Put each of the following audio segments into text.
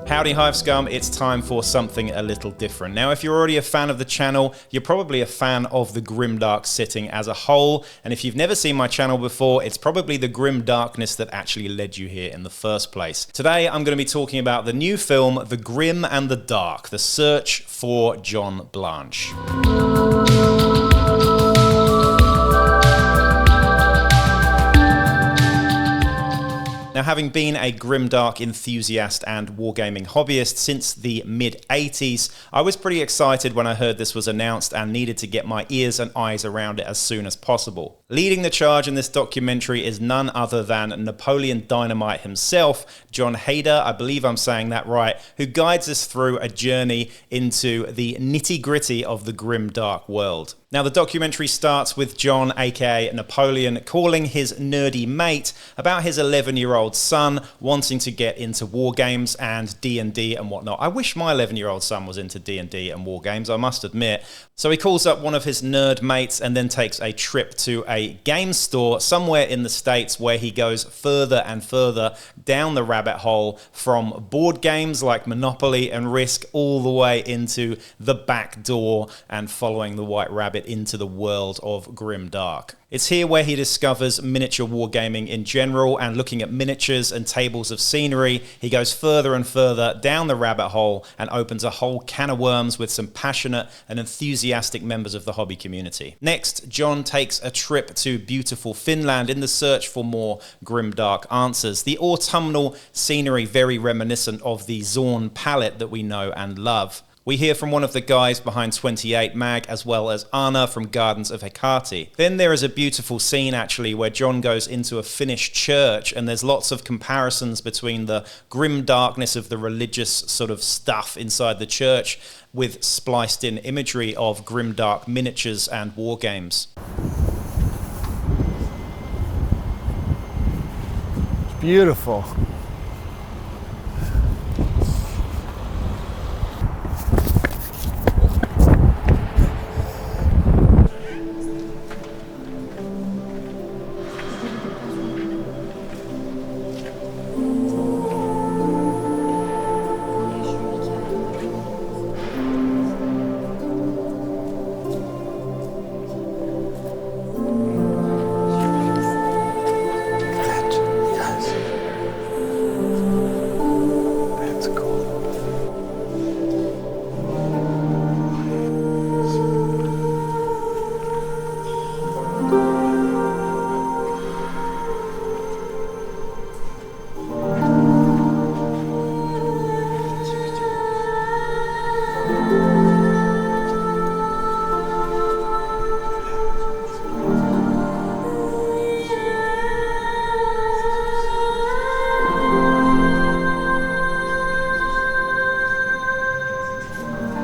Howdy Hive Scum, it's time for something a little different. Now, if you're already a fan of the channel, you're probably a fan of the Grimdark setting as a whole, and if you've never seen my channel before, it's probably the grim darkness that actually led you here in the first place. Today, I'm going to be talking about the new film, The Grim and the Dark, The Search for John Blanch. Now, having been a Grimdark enthusiast and wargaming hobbyist since the mid-80s, I was pretty excited when I heard this was announced and needed to get my ears and eyes around it as soon as possible. Leading the charge in this documentary is none other than Napoleon Dynamite himself, Jon Hader, I believe I'm saying that right, who guides us through a journey into the nitty-gritty of the Grimdark world. Now, the documentary starts with John, aka Napoleon, calling his nerdy mate about his 11-year-old son wanting to get into wargames and D&D and whatnot. I wish my 11-year-old son was into D&D and wargames, I must admit. So he calls up one of his nerd mates and then takes a trip to a game store somewhere in the States where he goes further and further down the rabbit hole from board games like Monopoly and Risk all the way into the back door and following the White Rabbit into the world of Grimdark. It's here where he discovers miniature wargaming in general, and looking at miniatures and tables of scenery, he goes further and further down the rabbit hole and opens a whole can of worms with some passionate and enthusiastic members of the hobby community. Next, John takes a trip to beautiful Finland in the search for more Grimdark answers. The autumnal scenery very reminiscent of the Zorn palette that we know and love. We hear from one of the guys behind 28 Mag, as well as Anna from Gardens of Hecate. Then there is a beautiful scene actually where John goes into a Finnish church, and there's lots of comparisons between the grim darkness of the religious sort of stuff inside the church with spliced in imagery of grimdark miniatures and war games. It's beautiful.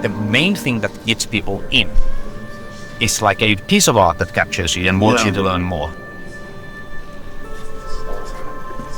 The main thing that gets people in is like a piece of art that captures you and wants you to learn more.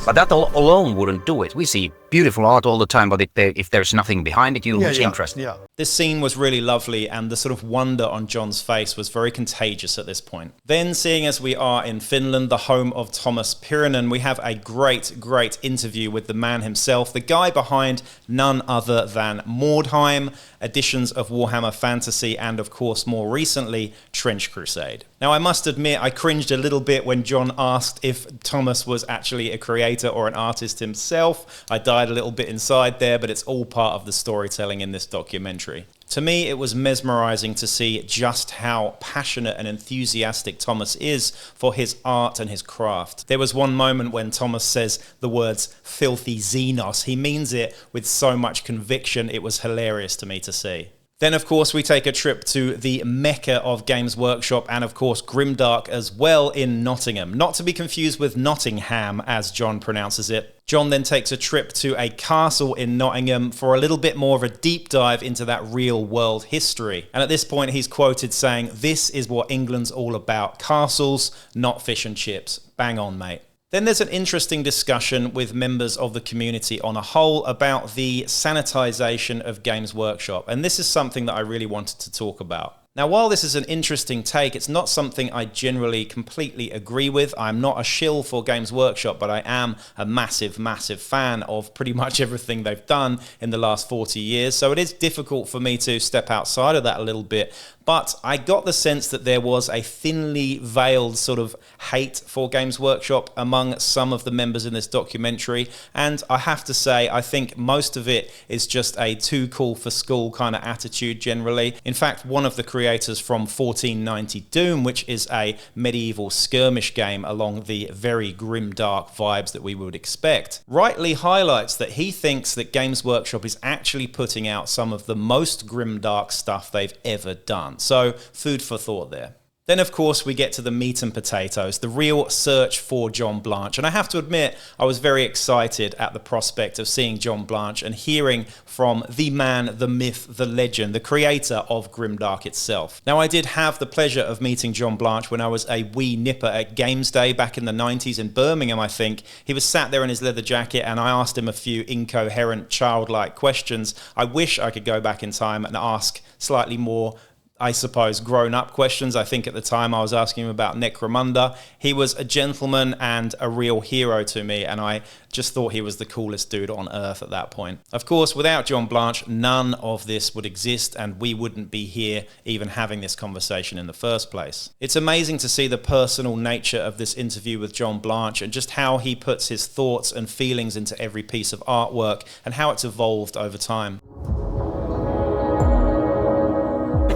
But that alone wouldn't do it. We see beautiful art all the time, but if there's nothing behind it, you lose interest. Yeah. This scene was really lovely, and the sort of wonder on John's face was very contagious at this point. Then, seeing as we are in Finland, the home of Thomas Pirinen, we have a great interview with the man himself, the guy behind none other than Mordheim, editions of Warhammer Fantasy, and of course more recently, Trench Crusade. Now, I must admit, I cringed a little bit when John asked if Thomas was actually a creator or an artist himself. I died a little bit inside there, but it's all part of the storytelling in this documentary. To me, it was mesmerizing to see just how passionate and enthusiastic Thomas is for his art and his craft. There was one moment when Thomas says the words filthy Xenos. He means it with so much conviction, it was hilarious to me to see. Then, of course, we take a trip to the mecca of Games Workshop and, of course, Grimdark as well in Nottingham. Not to be confused with Nottingham, as John pronounces it. John then takes a trip to a castle in Nottingham for a little bit more of a deep dive into that real-world history. And at this point, he's quoted saying, "This is what England's all about. Castles, not fish and chips." Bang on, mate. Then there's an interesting discussion with members of the community on a whole about the sanitization of Games Workshop, and this is something that I really wanted to talk about. Now, while this is an interesting take, it's not something I generally completely agree with. I'm not a shill for Games Workshop, but I am a massive, massive fan of pretty much everything they've done in the last 40 years. So it is difficult for me to step outside of that a little bit. But I got the sense that there was a thinly veiled sort of hate for Games Workshop among some of the members in this documentary. And I have to say, I think most of it is just a too cool for school kind of attitude generally. In fact, one of the creators from 1490 Doom, which is a medieval skirmish game along the very grimdark vibes that we would expect, rightly highlights that he thinks that Games Workshop is actually putting out some of the most grimdark stuff they've ever done. So, food for thought there. Then, of course, we get to the meat and potatoes, the real search for John Blanch. And I have to admit, I was very excited at the prospect of seeing John Blanch and hearing from the man, the myth, the legend, the creator of Grimdark itself. Now, I did have the pleasure of meeting John Blanch when I was a wee nipper at Games Day back in the 90s in Birmingham, I think. He was sat there in his leather jacket and I asked him a few incoherent, childlike questions. I wish I could go back in time and ask slightly more, I suppose, grown-up questions. I think at the time I was asking him about Necromunda. He was a gentleman and a real hero to me, and I just thought he was the coolest dude on earth at that point. Of course, without John Blanch, none of this would exist, and we wouldn't be here even having this conversation in the first place. It's amazing to see the personal nature of this interview with John Blanch and just how he puts his thoughts and feelings into every piece of artwork and how it's evolved over time.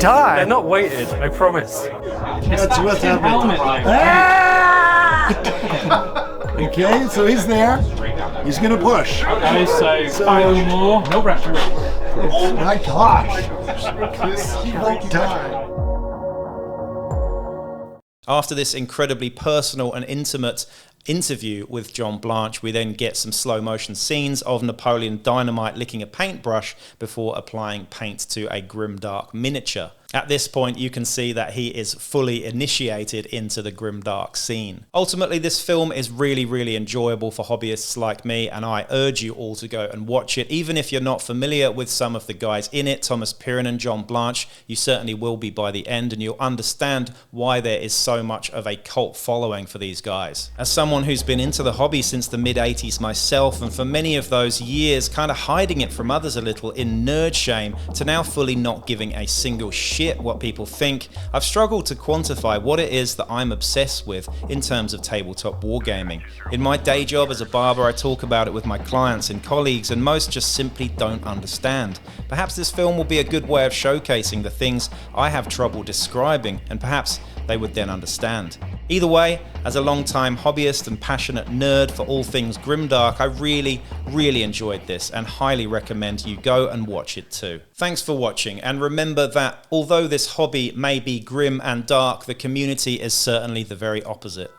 They're not weighted, I promise. That's what's happening. Ah! Okay, so he's there. He's gonna push. Okay, so 5 more. No pressure. Oh my gosh! This time. After this incredibly personal and intimate interview with John Blanch, we then get some slow motion scenes of Napoleon Dynamite licking a paintbrush before applying paint to a grimdark miniature. At this point, you can see that he is fully initiated into the grimdark scene. Ultimately, this film is really, really enjoyable for hobbyists like me, and I urge you all to go and watch it. Even if you're not familiar with some of the guys in it, Thomas Pyin and John Blanch, you certainly will be by the end, and you'll understand why there is so much of a cult following for these guys. As someone who's been into the hobby since the mid-80s myself, and for many of those years kind of hiding it from others a little in nerd shame, to now fully not giving a single shit what people think, I've struggled to quantify what it is that I'm obsessed with in terms of tabletop wargaming. In my day job as a barber, I talk about it with my clients and colleagues, and most just simply don't understand. Perhaps this film will be a good way of showcasing the things I have trouble describing, and perhaps they would then understand. Either way, as a long-time hobbyist and passionate nerd for all things grimdark, I really, really enjoyed this and highly recommend you go and watch it too. Thanks for watching, and remember that although this hobby may be grim and dark, the community is certainly the very opposite.